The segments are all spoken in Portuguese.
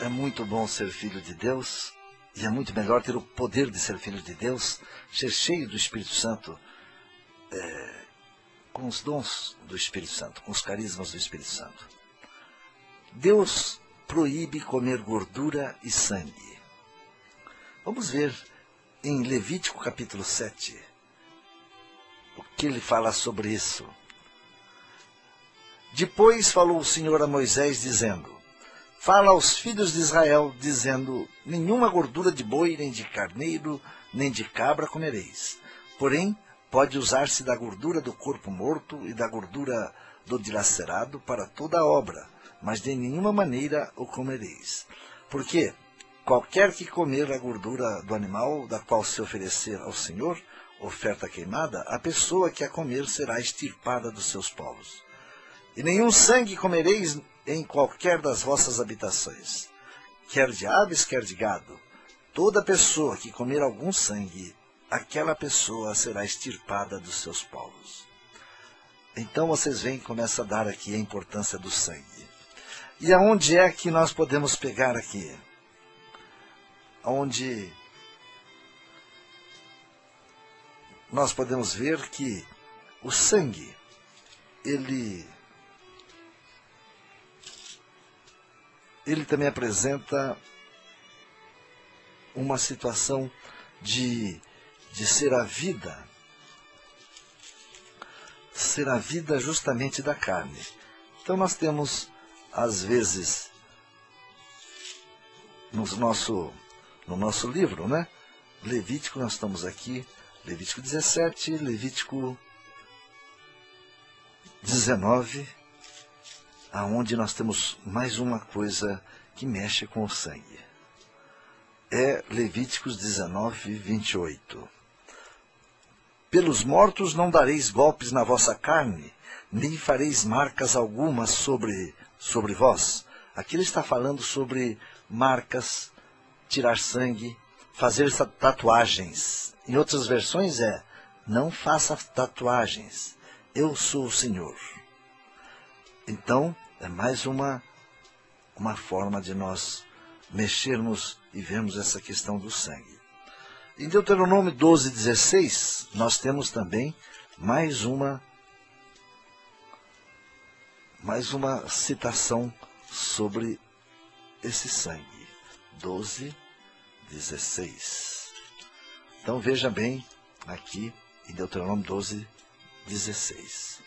É muito bom ser filho de Deus, e é muito melhor ter o poder de ser filho de Deus, ser cheio do Espírito Santo, com os dons do Espírito Santo, com os carismas do Espírito Santo. Deus proíbe comer gordura e sangue. Vamos ver em Levítico capítulo 7, o que ele fala sobre isso. Depois falou o Senhor a Moisés, dizendo: fala aos filhos de Israel, dizendo: nenhuma gordura de boi, nem de carneiro, nem de cabra comereis. Porém, pode usar-se da gordura do corpo morto e da gordura do dilacerado para toda a obra, mas de nenhuma maneira o comereis. Porque qualquer que comer a gordura do animal, da qual se oferecer ao Senhor oferta queimada, a pessoa que a comer será extirpada dos seus povos. E nenhum sangue comereis em qualquer das vossas habitações, quer de aves, quer de gado. Toda pessoa que comer algum sangue, aquela pessoa será extirpada dos seus povos. Então vocês veem, começa a dar aqui a importância do sangue. E aonde é que nós podemos pegar aqui? Onde nós podemos ver que o sangue, ele também apresenta uma situação de ser a vida justamente da carne. Então nós temos, às vezes, no nosso livro, né? Levítico, nós estamos aqui, Levítico 17, Levítico 19, aonde nós temos mais uma coisa que mexe com o sangue. É Levíticos 19, 28. Pelos mortos não dareis golpes na vossa carne, nem fareis marcas algumas sobre vós. Aqui ele está falando sobre marcas, tirar sangue, fazer tatuagens. Em outras versões não faça tatuagens, eu sou o Senhor. Então, é mais uma forma de nós mexermos e vermos essa questão do sangue. Em Deuteronômio 12, 16, nós temos também mais uma citação sobre esse sangue. 12, 16. Então veja bem aqui em Deuteronômio 12, 16.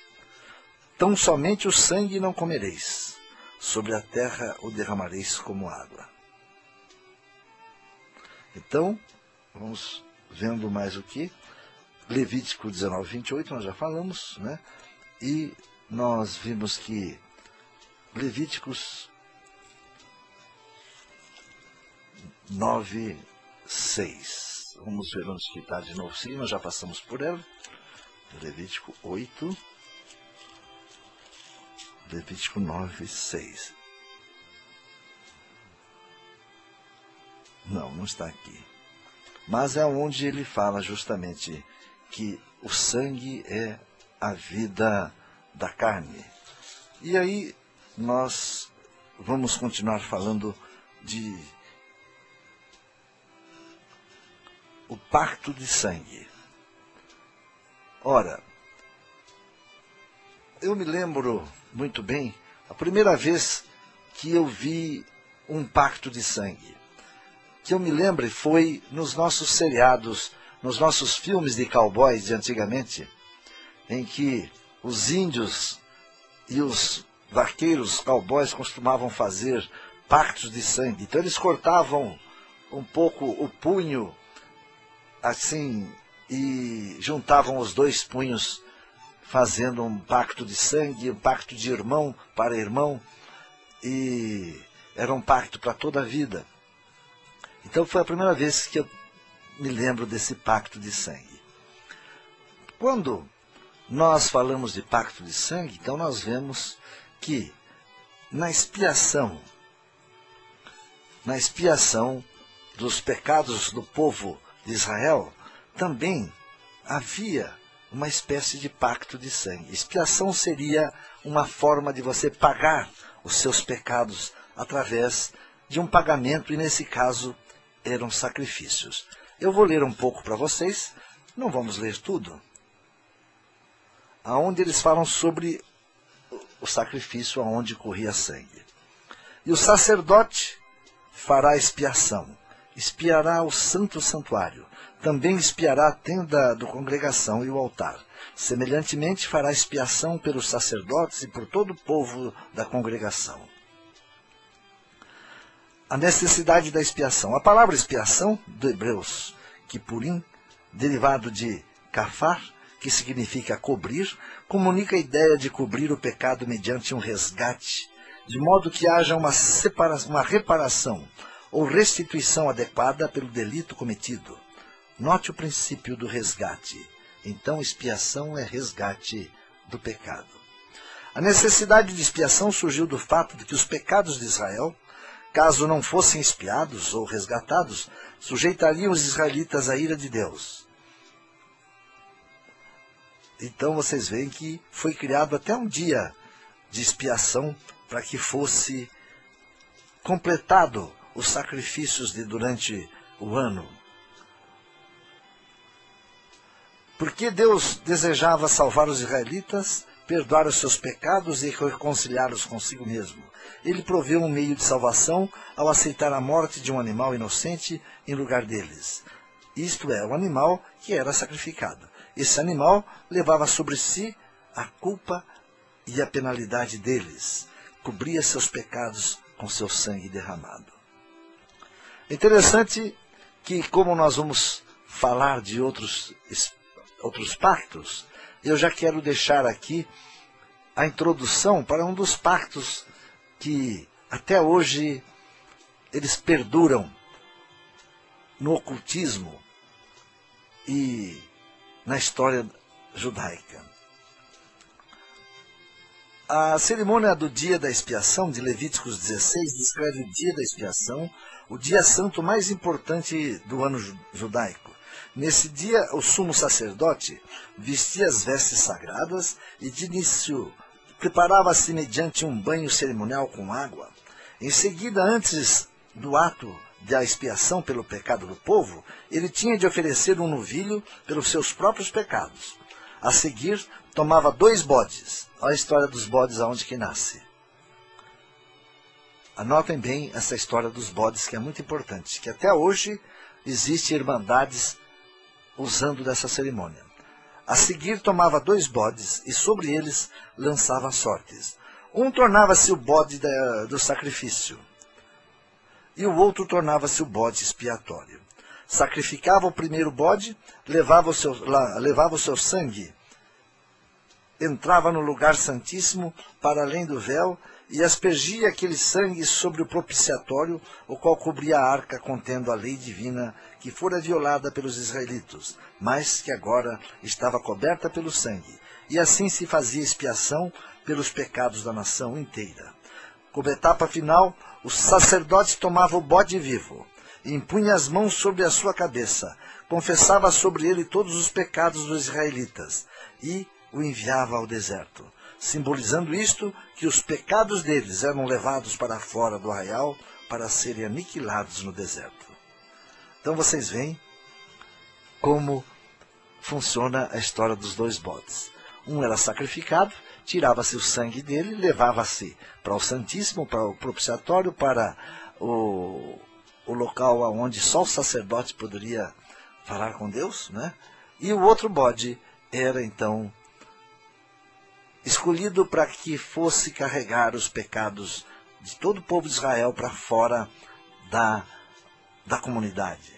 Tão somente o sangue não comereis, sobre a terra o derramareis como água. Então, vamos vendo mais o que? Levítico 19, 28, nós já falamos, né? E nós vimos que Levíticos 9, 6. Vamos ver onde que está de novo. Sim, nós já passamos por ela. Levítico 8. Levítico 9, 6. Não está aqui. Mas é onde ele fala justamente que o sangue é a vida da carne. E aí nós vamos continuar falando de o pacto de sangue. Ora, eu me lembro muito bem, a primeira vez que eu vi um pacto de sangue, que eu me lembro foi nos nossos seriados, nos nossos filmes de cowboys de antigamente, em que os índios e os vaqueiros cowboys costumavam fazer pactos de sangue. Então eles cortavam um pouco o punho, assim, e juntavam os dois punhos, fazendo um pacto de sangue, um pacto de irmão para irmão, e era um pacto para toda a vida. Então foi a primeira vez que eu me lembro desse pacto de sangue. Quando nós falamos de pacto de sangue, então nós vemos que na expiação dos pecados do povo de Israel, também havia uma espécie de pacto de sangue. Expiação seria uma forma de você pagar os seus pecados através de um pagamento, e nesse caso eram sacrifícios. Eu vou ler um pouco para vocês, não vamos ler tudo, aonde eles falam sobre o sacrifício aonde corria sangue. E o sacerdote fará expiação, espiará o santo santuário, também espiará a tenda da congregação e o altar. Semelhantemente fará expiação pelos sacerdotes e por todo o povo da congregação. A necessidade da expiação. A palavra expiação, do hebreus kipurim, derivado de kafar, que significa cobrir, comunica a ideia de cobrir o pecado mediante um resgate, de modo que haja uma reparação ou restituição adequada pelo delito cometido. Note o princípio do resgate. Então, expiação é resgate do pecado. A necessidade de expiação surgiu do fato de que os pecados de Israel, caso não fossem expiados ou resgatados, sujeitariam os israelitas à ira de Deus. Então vocês veem que foi criado até um dia de expiação para que fosse completado os sacrifícios durante o ano. Porque Deus desejava salvar os israelitas, perdoar os seus pecados e reconciliá-los consigo mesmo. Ele proveu um meio de salvação ao aceitar a morte de um animal inocente em lugar deles. Isto é, o animal que era sacrificado. Esse animal levava sobre si a culpa e a penalidade deles. Cobria seus pecados com seu sangue derramado. É interessante que, como nós vamos falar de outros pactos, eu já quero deixar aqui a introdução para um dos pactos que até hoje eles perduram no ocultismo e na história judaica. A cerimônia do dia da expiação, de Levíticos 16, descreve o dia da expiação, o dia santo mais importante do ano judaico. Nesse dia, o sumo sacerdote vestia as vestes sagradas e, de início, preparava-se mediante um banho cerimonial com água. Em seguida, antes do ato da expiação pelo pecado do povo, ele tinha de oferecer um novilho pelos seus próprios pecados. A seguir, tomava 2 bodes. Olha a história dos bodes, aonde que nasce. Anotem bem essa história dos bodes, que é muito importante, que até hoje existem irmandades usando dessa cerimônia. A seguir, tomava 2 bodes e sobre eles lançava sortes. Um tornava-se o bode do sacrifício e o outro tornava-se o bode expiatório. Sacrificava o primeiro bode, levava o seu sangue, entrava no lugar santíssimo para além do véu e aspergia aquele sangue sobre o propiciatório, o qual cobria a arca contendo a lei divina que fora violada pelos israelitas, mas que agora estava coberta pelo sangue. E assim se fazia expiação pelos pecados da nação inteira. Como etapa final, o sacerdote tomava o bode vivo, impunha as mãos sobre a sua cabeça, confessava sobre ele todos os pecados dos israelitas e o enviava ao deserto, simbolizando isto que os pecados deles eram levados para fora do arraial para serem aniquilados no deserto. Então vocês veem como funciona a história dos 2 bodes. Um era sacrificado, tirava-se o sangue dele, levava-se para o Santíssimo, para o propiciatório, para o local onde só o sacerdote poderia falar com Deus, né? E o outro bode era então escolhido para que fosse carregar os pecados de todo o povo de Israel para fora da comunidade.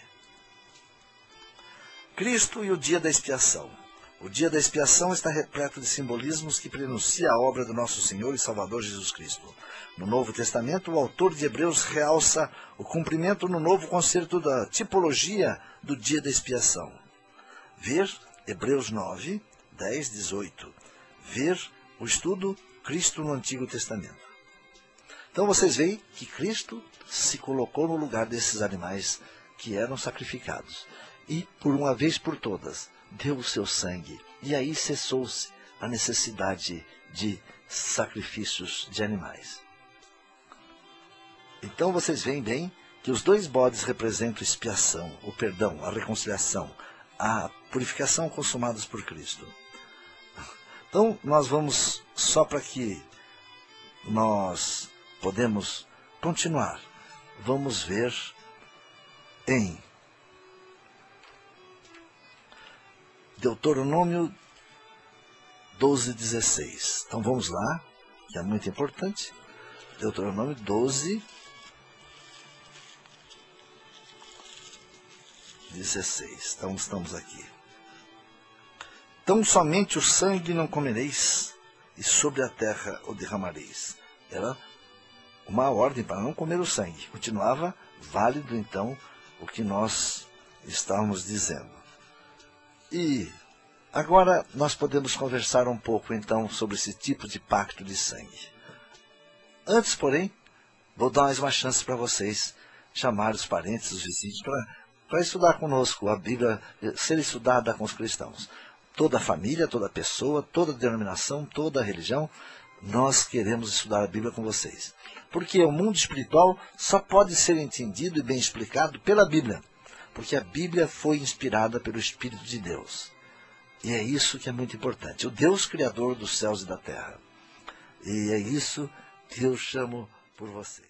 Cristo e o dia da expiação. O dia da expiação está repleto de simbolismos que prenuncia a obra do nosso Senhor e Salvador Jesus Cristo. No Novo Testamento, o autor de Hebreus realça o cumprimento no novo conceito da tipologia do dia da expiação. Ver Hebreus 9, 10, 18. Ver o estudo Cristo no Antigo Testamento. Então vocês veem que Cristo se colocou no lugar desses animais que eram sacrificados. E, por uma vez por todas, deu o seu sangue. E aí cessou-se a necessidade de sacrifícios de animais. Então, Então vocês veem bem que os 2 bodes representam expiação, o perdão, a reconciliação, a purificação consumadas por Cristo. Então nós vamos, só para que nós podemos continuar, vamos ver em Deuteronômio 12:16. Então vamos lá, que é muito importante. Deuteronômio 12:16. Então estamos aqui. Então somente o sangue não comereis, e sobre a terra o derramareis. Era uma ordem para não comer o sangue. Continuava válido então o que nós estávamos dizendo. E agora nós podemos conversar um pouco então sobre esse tipo de pacto de sangue. Antes, porém, vou dar mais uma chance para vocês chamar os parentes, os vizinhos, para estudar conosco a Bíblia, ser estudada com os cristãos. Toda a família, toda pessoa, toda denominação, toda religião, nós queremos estudar a Bíblia com vocês. Porque o mundo espiritual só pode ser entendido e bem explicado pela Bíblia. Porque a Bíblia foi inspirada pelo Espírito de Deus. E é isso que é muito importante. O Deus Criador dos céus e da terra. E é isso que eu chamo por vocês.